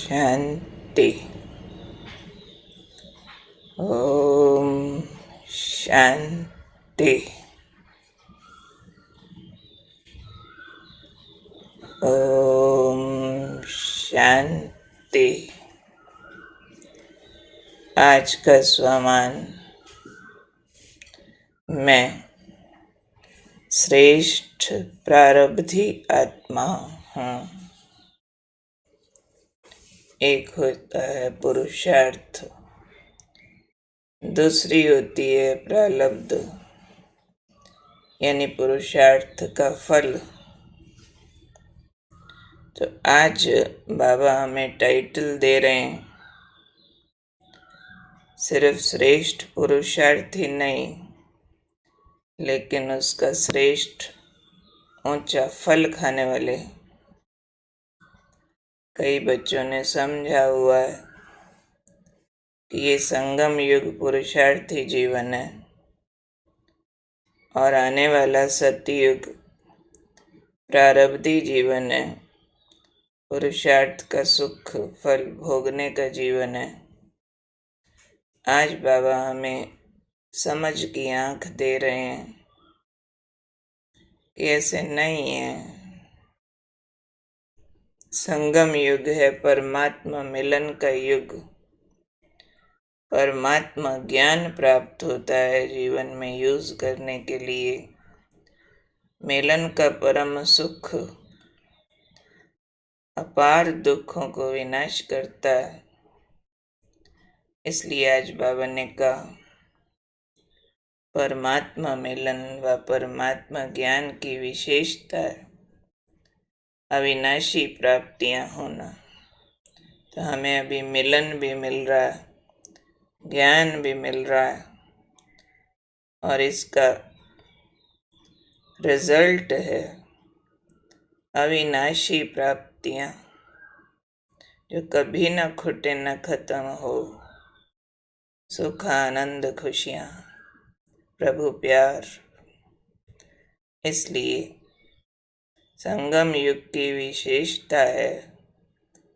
शांति। ओम शांति। ओम शांति। आज का स्वमान मैं श्रेष्ठ प्रारब्धी आत्मा हूँ। एक होता है पुरुषार्थ, दूसरी होती है प्रारब्ध यानी पुरुषार्थ का फल। तो आज बाबा हमें टाइटल दे रहे हैं, सिर्फ श्रेष्ठ पुरुषार्थ ही नहीं लेकिन उसका श्रेष्ठ ऊंचा फल खाने वाले। कई बच्चों ने समझा हुआ है कि ये संगम युग पुरुषार्थी जीवन है और आने वाला सतयुग प्रारब्धी जीवन है। पुरुषार्थ का सुख फल भोगने का जीवन है। आज बाबा हमें समझ की आंख दे रहे हैं कि ऐसे नहीं है। संगम युग है परमात्मा मिलन का युग। परमात्मा ज्ञान प्राप्त होता है जीवन में यूज करने के लिए। मिलन का परम सुख अपार दुखों को विनाश करता है। इसलिए आज बाबा ने कहा परमात्मा मिलन व परमात्मा ज्ञान की विशेषता है अविनाशी प्राप्तियां होना। तो हमें अभी मिलन भी मिल रहा है, ज्ञान भी मिल रहा है और इसका रिजल्ट है अविनाशी प्राप्तियां जो कभी न खुटे न खत्म हो। सुख आनंद खुशियां प्रभु प्यार। इसलिए संगम युग की विशेषता है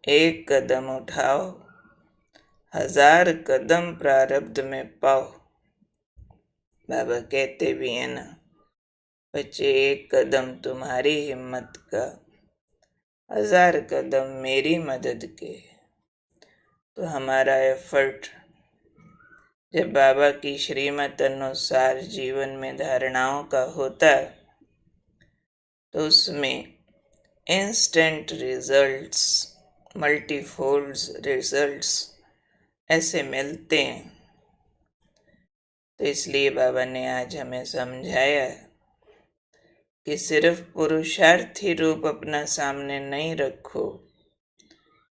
एक कदम उठाओ 1000 कदम प्रारब्ध में पाओ। बाबा कहते भी है ना, बच्चे एक कदम तुम्हारी हिम्मत का 1000 कदम मेरी मदद के। तो हमारा एफर्ट जब बाबा की श्रीमत अनुसार जीवन में धारणाओं का होता है तो उसमें इंस्टेंट रिजल्ट्स, मल्टीफोल्ड्स रिजल्ट्स ऐसे मिलते हैं। तो इसलिए बाबा ने आज हमें समझाया कि सिर्फ पुरुषार्थी रूप अपना सामने नहीं रखो,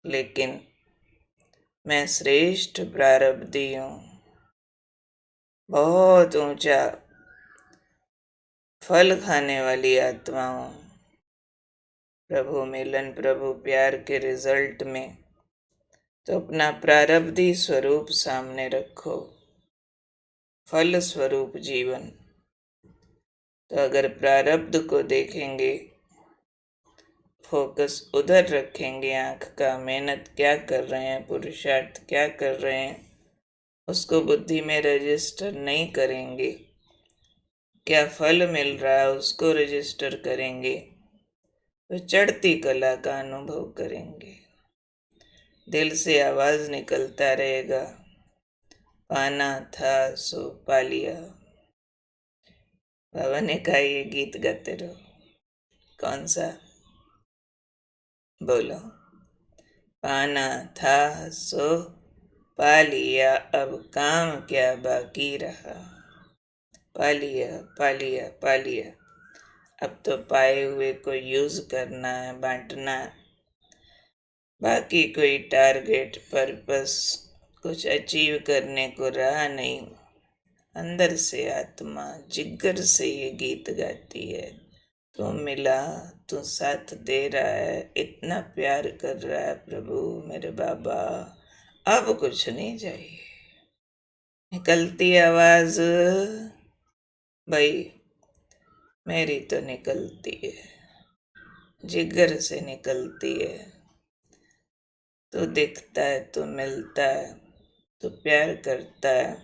लेकिन मैं श्रेष्ठ प्रारब्धी हूँ, बहुत ऊंचा फल खाने वाली आत्मा हूँ। प्रभु मिलन प्रभु प्यार के रिजल्ट में तो अपना प्रारब्धी स्वरूप सामने रखो, फल स्वरूप जीवन। तो अगर प्रारब्ध को देखेंगे, फोकस उधर रखेंगे आंख का, मेहनत क्या कर रहे हैं, पुरुषार्थ क्या कर रहे हैं, उसको बुद्धि में रजिस्टर नहीं करेंगे, क्या फल मिल रहा है उसको रजिस्टर करेंगे, तो चढ़ती कला का अनुभव करेंगे। दिल से आवाज निकलता रहेगा, पाना था सो पा लिया। बाबा ने कहा ये गीत गाते रहो। कौन सा? बोलो। पाना था सो पा लिया, अब काम क्या बाकी रहा। पा लिया पा लिया पा लिया, अब तो पाए हुए को यूज करना है, बांटना है। बाकी कोई टारगेट पर्पस कुछ अचीव करने को रहा नहीं। अंदर से आत्मा जिगर से ये गीत गाती है, तू मिला, तू साथ दे रहा है, इतना प्यार कर रहा है प्रभु मेरे बाबा, अब कुछ नहीं चाहिए। निकलती आवाज भाई मेरी तो निकलती है, जिगर से निकलती है। तो दिखता है, तो मिलता है, तो प्यार करता है।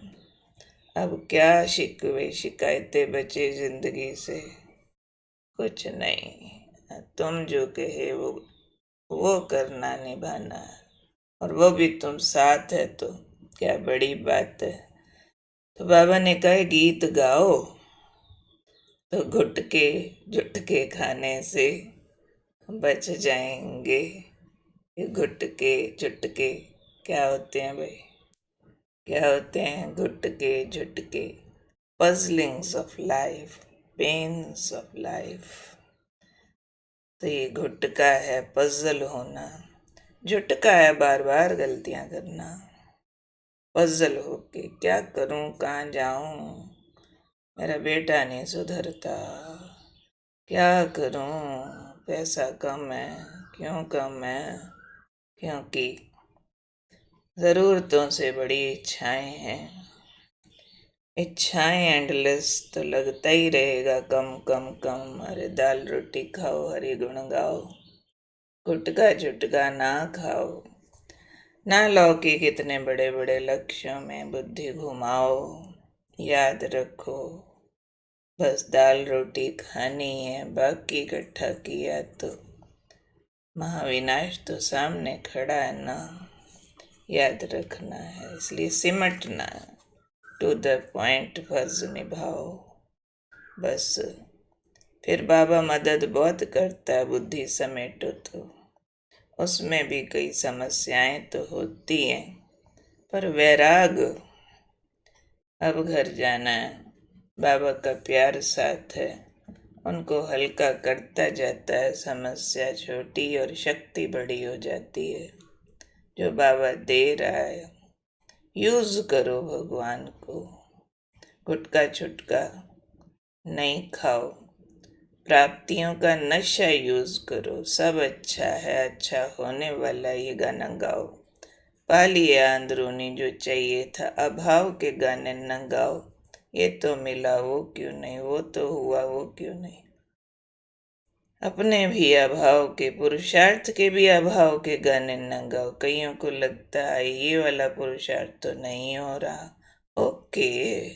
अब क्या शिकवे शिकायतें बचे जिंदगी से, कुछ नहीं। तुम जो कहे वो करना निभाना है, और वो भी तुम साथ है तो क्या बड़ी बात है। तो बाबा ने कहा गीत गाओ, तो घुटके झुटके खाने से बच जाएंगे। ये घुटके झुटके क्या होते हैं भाई? क्या होते हैं घुटके झुटके? Puzzlings of life, pains of life. तो ये घुटका है पजल होना, झुटका है बार बार गलतियां करना। पजल होके क्या करूं, कहाँ जाऊं, मेरा बेटा नहीं सुधरता, क्या करूं, पैसा कम है। क्यों कम है? क्योंकि ज़रूरतों से बड़ी इच्छाएं हैं। इच्छाएं एंडलेस, तो लगता ही रहेगा कम कम कम। अरे दाल रोटी खाओ, हरि गुण गाओ, गुटका झुटका ना खाओ, ना लौकी कितने बड़े बड़े लक्ष्यों में बुद्धि घुमाओ। याद रखो बस दाल रोटी खानी है, बाकी इकट्ठा किया तो महाविनाश तो सामने खड़ा है ना। याद रखना है, इसलिए सिमटना, टू द पॉइंट फर्ज निभाओ बस। फिर बाबा मदद बहुत करता है, बुद्धि समेटो तो उसमें भी कई समस्याएं तो होती हैं, पर वैराग। अब घर जाना है, बाबा का प्यार साथ है, उनको हल्का करता जाता है। समस्या छोटी और शक्ति बड़ी हो जाती है। जो बाबा दे रहा है यूज करो भगवान को। गुटका छुटका नहीं खाओ, प्राप्तियों का नशा यूज करो। सब अच्छा है, अच्छा होने वाला, ये गाना गाओ। पा लिया अंदरूनी जो चाहिए था, अभाव के गाने न गाओ। ये तो मिला वो क्यों नहीं, वो तो हुआ वो क्यों नहीं। अपने भी अभाव के, पुरुषार्थ के भी अभाव के गाने न गाओ। कईयों को लगता है ये वाला पुरुषार्थ तो नहीं हो रहा। ओके,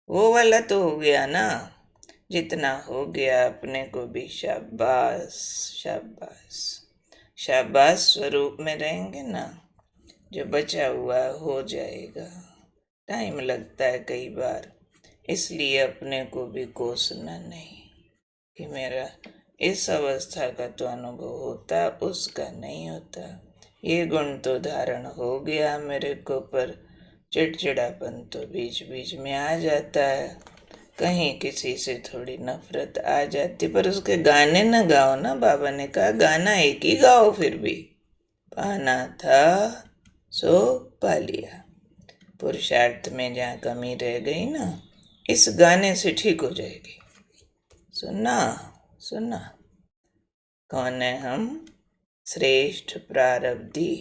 वो वाला तो हो गया ना। जितना हो गया अपने को भी शाबाश शाबाश शाबाश स्वरूप में रहेंगे ना। जो बचा हुआ हो जाएगा। टाइम लगता है कई बार, इसलिए अपने को भी कोसना नहीं कि मेरा इस अवस्था का तो अनुभव होता, उसका नहीं होता। ये गुण तो धारण हो गया मेरे को, पर चिड़चिड़ापन तो बीच बीच में आ जाता है। कहीं किसी से थोड़ी नफरत आ जाती, पर उसके गाने न गाओ ना। बाबा ने कहा गाना एक ही गाओ, फिर भी पाना था सो पा लिया। पुरुषार्थ में जहाँ कमी रह गई ना, इस गाने से ठीक हो जाएगी। सुनना सुनना। कौन है हम? श्रेष्ठ प्रारब्धी।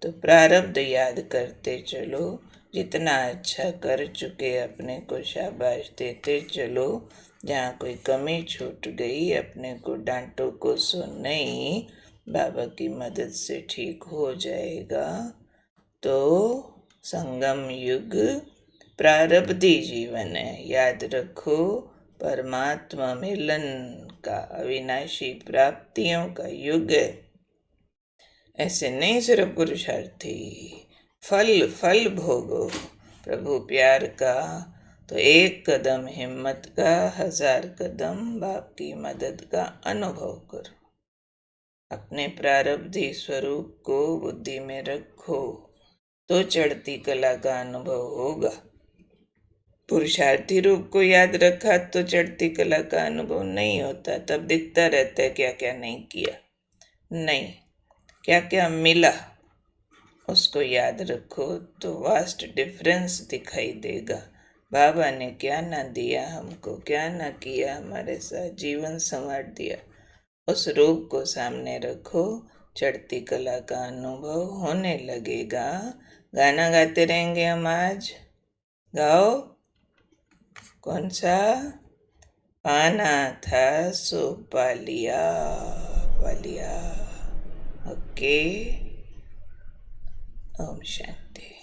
तो प्रारब्ध याद करते चलो, जितना अच्छा कर चुके अपने को शाबाश देते चलो। जहाँ कोई कमी छूट गई अपने को डांटो को सो नहीं, बाबा की मदद से ठीक हो जाएगा। तो संगम युग प्रारब्धी जीवन है, याद रखो। परमात्मा मिलन का अविनाशी प्राप्तियों का युग है। ऐसे नहीं सिर्फ पुरुषार्थी, फल फल भोगो प्रभु प्यार का। तो एक कदम हिम्मत का, 1000 कदम बाप की मदद का अनुभव करो। अपने प्रारब्धी स्वरूप को बुद्धि में रखो, तो चढ़ती कला का अनुभव होगा। पुरुषार्थी रूप को याद रखा तो चढ़ती कला का अनुभव नहीं होता। तब दिखता रहता है क्या क्या नहीं किया, नहीं क्या क्या मिला, उसको याद रखो तो वास्ट डिफरेंस दिखाई देगा। बाबा ने क्या ना दिया हमको, क्या ना किया हमारे साथ, जीवन संवार दिया। उस रूप को सामने रखो, चढ़ती कला का अनुभव होने लगेगा। गाना गाते रहेंगे हम आज। गाओ। कौन सा? पाना था सो पा लिया, पा लिया। ओके। ओम शांति।